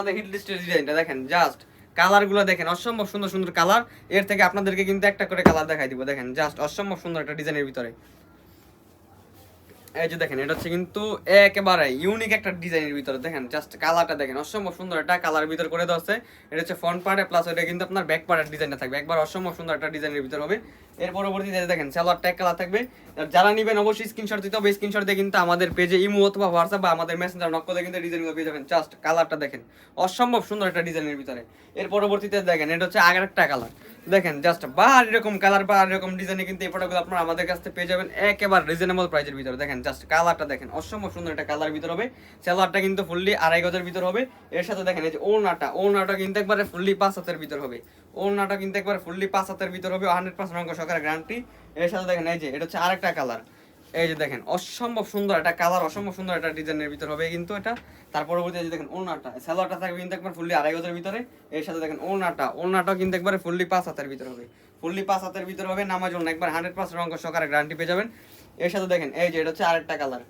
আমাদের হিট লিস্টের ডিজাইনটা দেখেন, জাস্ট কালারগুলো দেখেন, অসম্ভব সুন্দর সুন্দর কালার। এর থেকে আপনাদেরকে কিন্তু একটা করে কালার দেখাই দিব, দেখেন জাস্ট অসম্ভব সুন্দর একটা ডিজাইনের ভিতরে। এই যে দেখেন, এটা হচ্ছে কিন্তু একেবারে ইউনিক একটা ডিজাইনের ভিতরে, দেখেন জাস্ট কালারটা দেখেন, অসম্ভব সুন্দর একটা কালার ভিতর করে দেওয়া আছে। এটা হচ্ছে ফ্রন্ট পার্টে, প্লাস এটা কিন্তু আপনার ব্যাক পার্টের ডিজাইনটা থাকবে, একবার অসম্ভব সুন্দর একটা ডিজাইনের ভিতর হবে। এর পরবর্তীতে দেখেন সালোয়ারটা এক কালার থাকবে। যারা নেবেন অবশ্যই স্ক্রিনশট দিতে হবে, স্ক্রিনশট দিয়ে কিন্তু আমাদের পেজে ইমো অথবা হোয়াটসঅ্যাপ বা আমাদের মেসেঞ্জার নক করলে কিন্তু ডিজাইনগুলো পেয়ে যাবেন। জাস্ট কালারটা দেখেন, অসম্ভব সুন্দর একটা ডিজাইনের ভিতরে। এর পরবর্তীতে দেখেন, এটা হচ্ছে আগের একটা কালার, দেখেন জাস্ট বাহার এরকম কালার বা এরকম ডিজাইনে কিন্তু এই প্রোডাক্টগুলো আপনারা আমাদের কাছ থেকে পেয়ে যাবেন একেবারে রিজনেবল প্রাইসের ভিতরে। দেখেন জাস্ট কালারটা দেখেন, অসম্ভব সুন্দর একটা কালার ভিতর হবে। সালোয়ারটা কিন্তু ফুললি 2.5 গজের ভিতর হবে। এর সাথে দেখেন এই যে ওড়নাটা কিন্তু একবারে ফুললি 5 হাতের ভিতর হবে। ওড়নাটা কিন্তু একবারে ফুললি 5 হাতের ভিতর হবে, 100% রঙ সহকারে গ্যারান্টি। এর সাথে দেখেন এই যে এটা হচ্ছে আরেকটা কালার, এই যে দেখেন অসম্ভব সুন্দর একটা কালার, অসম্ভব সুন্দর একটা ডিজাইনের ভিতর হবে কিন্তু এটা। তার পরবর্তীতে দেখেন ওড়নাটা, সালোয়ারটা থাকবে কিন্তু একবার ফুললি 2.5 গজের ভিতরে। এর সাথে দেখেন ওড়নাটাও কিন্তু একবারে ফুললি 5 হাতের ভিতর হবে, ফুললি 5 হাতের ভিতর হবে। নামাজ ওড়না একবার 100% রঙ সহকারে গ্যারান্টি পেয়ে যাবেন। এর সাথে দেখেন এই যে এটা হচ্ছে আরেকটা কালার,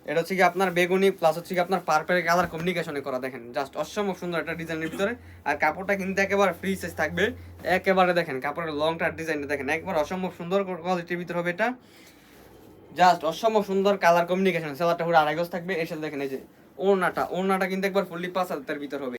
এটা হচ্ছে কি আপনার বেগুনি প্লাস হচ্ছে কি আপনার পার্পল কালার কমিউনিকেশনে করা, দেখেন জাস্ট অসম্ভব সুন্দর একটা ডিজাইনের ভিতরে। আর কাপড়টা কিন্তু একেবারে ফ্রি সাইজ থাকবে, একেবারে দেখেন কাপড়ের লংটা ডিজাইনটা দেখেন, একবার অসম্ভব সুন্দর কোয়ালিটির ভিতর হবে এটা। জাস্ট অসম্ভব সুন্দর কালার কমিউনিকেশন, সালোয়ারটা পুরো 2.5 গজ থাকবে। এর সাথে দেখেন এই যে ওড়নাটা কিন্তু একবার ফুললি 5 হাতের ভিতর হবে।